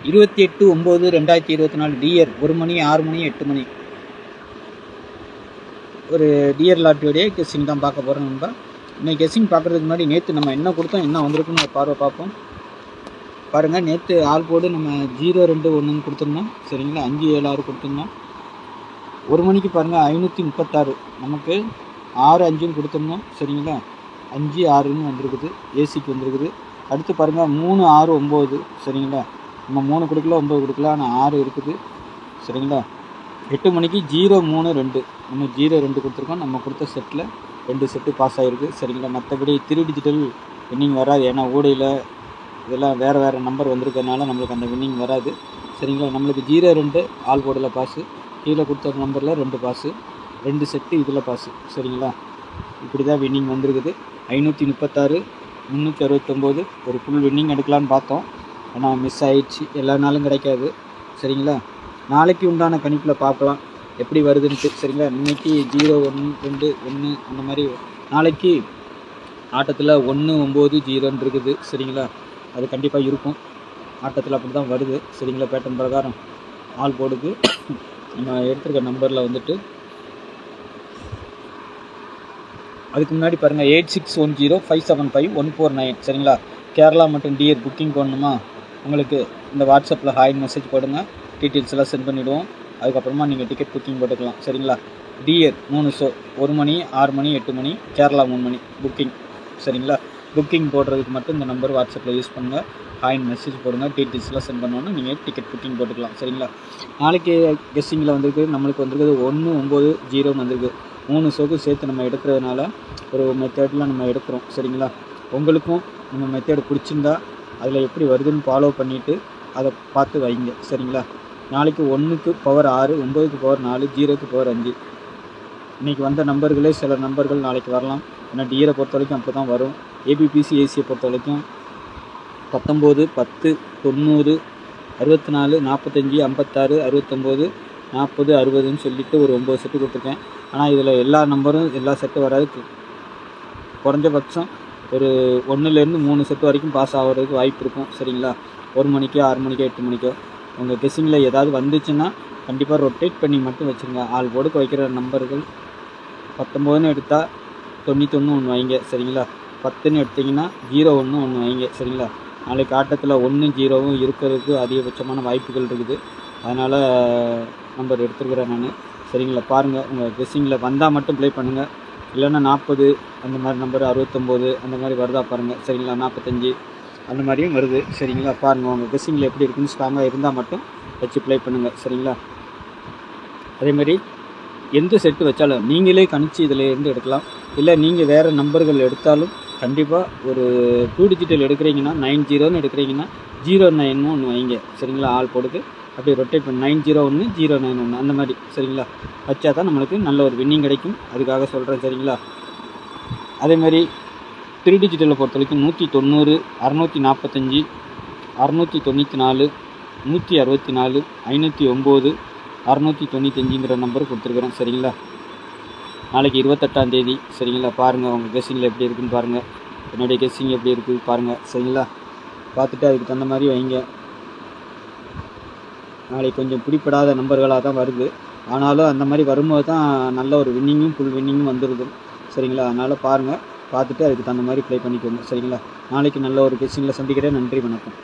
28/9/2024 dear 1 மணி 6 மணி 8 மணி ஒரு dear லாட்டரியோடைய guessing தான் பார்க்க போகிறோம். நம்ம இன்னைக்கு கெஸ்ஸிங் பார்க்குறதுக்கு முன்னாடி நேற்று நம்ம என்ன கொடுத்தோம், என்ன வந்திருக்குன்னு ஒரு பார்வை பார்ப்போம். பாருங்கள், நேற்று ஆல் போர்டு நம்ம 0-2-1 கொடுத்துருந்தோம். சரிங்களா, 5-7-6 கொடுத்துருந்தோம். 1 மணிக்கு பாருங்கள் 536 நமக்கு 6-5 கொடுத்துருந்தோம். சரிங்களா, 5-6 வந்திருக்குது, ஏசிக்கு வந்திருக்குது. அடுத்து பாருங்கள் 3-6-9. சரிங்களா, நம்ம 3 கொடுக்கல, 9 கொடுக்கல, ஆனால் 6 இருக்குது. சரிங்களா, 8 மணிக்கு 0-3-2 நம்ம 0-2 கொடுத்துருக்கோம். நம்ம கொடுத்த செட்டில் 2 செட்டு பாஸ் ஆகிருக்கு. சரிங்களா, மற்றபடி 3 டிஜிட்டல் வின்னிங் வராது. ஏன்னா ஓடையில் இதெல்லாம் வேறு நம்பர் வந்திருக்கிறதுனால நம்மளுக்கு அந்த வின்னிங் வராது. சரிங்களா, நம்மளுக்கு 0-2 ஆல் போர்டில் பாஸு, கீழே கொடுத்த நம்பரில் 2 பாஸு, 2 செட்டு இதில் பாஸு. சரிங்களா, இப்படி தான் வின்னிங் வந்திருக்குது. 536 369 ஒரு ஃபுல் வின்னிங் எடுக்கலான்னு பார்த்தோம், ஆனால் மிஸ் ஆகிடுச்சு. எல்லா நாளும் கிடைக்காது. சரிங்களா, நாளைக்கு உண்டான கணிப்பில் பார்க்கலாம் எப்படி வருதுன்ட்டு. சரிங்களா, இன்றைக்கி 0-1-2-1 அந்த மாதிரி, நாளைக்கு ஆட்டத்தில் 1-9-0 இருக்குது. சரிங்களா, அது கண்டிப்பாக இருக்கும் ஆட்டத்தில், அப்படி தான் வருது. சரிங்களா, பேட்டர்ன் பிரகாரம் ஆல் போர்டுக்கு நம்ம எடுத்துருக்க நம்பரில் வந்துட்டு அதுக்கு முன்னாடி பாருங்கள் 8610575149. சரிங்களா, கேரளா மற்றும் டியர் புக்கிங் பண்ணணுமா உங்களுக்கு இந்த வாட்ஸ்அப்பில் ஹாய் மெசேஜ் போடுங்க, டீட்டெயில்ஸ் எல்லாம் சென்ட் பண்ணிவிடுவோம். அதுக்கப்புறமா நீங்கள் டிக்கெட் புக்கிங் போட்டுக்கலாம். சரிங்களா, டியர் 3 ஷோ 1 மணி 6 மணி 8 மணி, கேரளா 3 மணி புக்கிங். சரிங்களா, புக்கிங் போடுறதுக்கு மட்டும் இந்த நம்பர் வாட்ஸ்அப்பில் யூஸ் பண்ணுங்கள், ஹாய் மெசேஜ் போடுங்க, டீட்டெயில்ஸ்லாம் சென்ட் பண்ணோன்னா நீங்கள் டிக்கெட் புக்கிங் போட்டுக்கலாம். சரிங்களா, நாளைக்கு கெஸ்ஸிங்கில் வந்திருக்கு, நம்மளுக்கு வந்திருக்குது 1-9-0 வந்திருக்கு. 3 ஷோக்கு சேர்த்து நம்ம எடுக்கிறதுனால ஒரு மெத்தேடில் நம்ம எடுக்கிறோம். சரிங்களா, உங்களுக்கும் நம்ம மெத்தேடு பிடிச்சிருந்தா அதில் எப்படி வருதுன்னு ஃபாலோ பண்ணிவிட்டு அதை பார்த்து வைங்க. சரிங்களா, நாளைக்கு 1க்கு பவர் 6, 9க்கு பவர் 4, 0க்கு பவர் 5. இன்றைக்கி வந்த நம்பர்களே சில நம்பர்கள் நாளைக்கு வரலாம். ஏன்னா டியரை பொறுத்த வரைக்கும் அப்படி தான் வரும். ஏபிபிசி ஏசியை பொறுத்த வரைக்கும் 19, 10, 90, 64, 45, 56, 69, 40, 60ன்னு சொல்லிவிட்டு ஒரு 9 செட்டு கொடுத்துருக்கேன். ஆனால் இதில் எல்லா நம்பரும் எல்லா செட்டு வராது. குறைஞ்சபட்சம் ஒரு 1லேருந்து 3 செட்டு வரைக்கும் பாஸ் ஆகிறதுக்கு வாய்ப்பு இருக்கும். சரிங்களா, 1 மணிக்கோ 6 மணிக்கோ 8 மணிக்கோ உங்கள் கெஸ்ஸிங்கில் ஏதாவது வந்துச்சுன்னா கண்டிப்பாக ரொட்டேட் பண்ணி மட்டும் வச்சுருங்க. ஆல் போர்டுக்கு வைக்கிற நம்பர்கள் 19ன்னு எடுத்தால் 91 ஒன்று வைங்க. சரிங்களா, 10ன்னு எடுத்திங்கன்னா 0-1 ஒன்று வைங்க. சரிங்களா, நாளைக்கு ஆட்டத்தில் 1-0 இருக்கிறதுக்கு அதிகபட்சமான வாய்ப்புகள் இருக்குது. அதனால் நம்பர் எடுத்துருக்கிறேன் நான். சரிங்களா, பாருங்கள், உங்கள் கெஸ்ஸிங்கில் வந்தால் மட்டும் ப்ளே பண்ணுங்கள். இல்லைன்னா 40 அந்த மாதிரி நம்பர், 69 அந்த மாதிரி வருதா பாருங்கள். சரிங்களா, 45 அந்த மாதிரியும் வருது. சரிங்களா, பாருங்கள் உங்கள் கெஸ்ஸிங்கில் எப்படி இருக்குன்னு ஸ்ட்ராங்காக இருந்தால் மட்டும் வச்சு ப்ளே பண்ணுங்கள். சரிங்களா, அதேமாதிரி எந்த செட்டு வச்சாலும் நீங்களே கணிச்சு இதில் இருந்து எடுக்கலாம். இல்லை நீங்கள் வேறு நம்பர்கள் எடுத்தாலும் கண்டிப்பாக ஒரு 2 டிஜிட்டல் எடுக்கிறீங்கன்னா 90ன்னு எடுக்கிறீங்கன்னா 09 ஒன்று வைங்க. சரிங்களா, ஆல் போடுக்கு அப்படி ரொட்டேட் பண்ணி 901 091 அந்த மாதிரி. சரிங்களா, வச்சா தான் நம்மளுக்கு நல்ல ஒரு வின்னிங் கிடைக்கும். அதுக்காக சொல்கிறேன். சரிங்களா, அதேமாதிரி 3 டிஜிட்டலை பொறுத்த வரைக்கும் 190, 645, 694, 164, 509, 695ங்கிற நம்பர் கொடுத்துருக்குறேன். சரிங்களா, நாளைக்கு 28ஆம் தேதி. சரிங்களா, பாருங்கள் உங்கள் கெஸ்ஸிங்கில் எப்படி இருக்குதுன்னு பாருங்கள், என்னுடைய கெஸ்ஸிங் எப்படி இருக்குது பாருங்கள். சரிங்களா, பார்த்துட்டு அதுக்கு தகுந்த மாதிரி வைங்க. நாளைக்கு கொஞ்சம் பிடிப்படாத நம்பர்களாக தான் வருது, ஆனாலும் அந்த மாதிரி வரும்போது தான் நல்ல ஒரு வின்னிங்கும் ஃபுல் வின்னிங்கும் வந்துடுது. சரிங்களா, அதனால் பாருங்கள், பார்த்துட்டு அதுக்கு தகுந்த மாதிரி ப்ளே பண்ணிக்கோங்க. சரிங்களா, நாளைக்கு நல்ல ஒரு கெஸ்ஸிங்கில் சந்திக்கிறேன். நன்றி, வணக்கம்.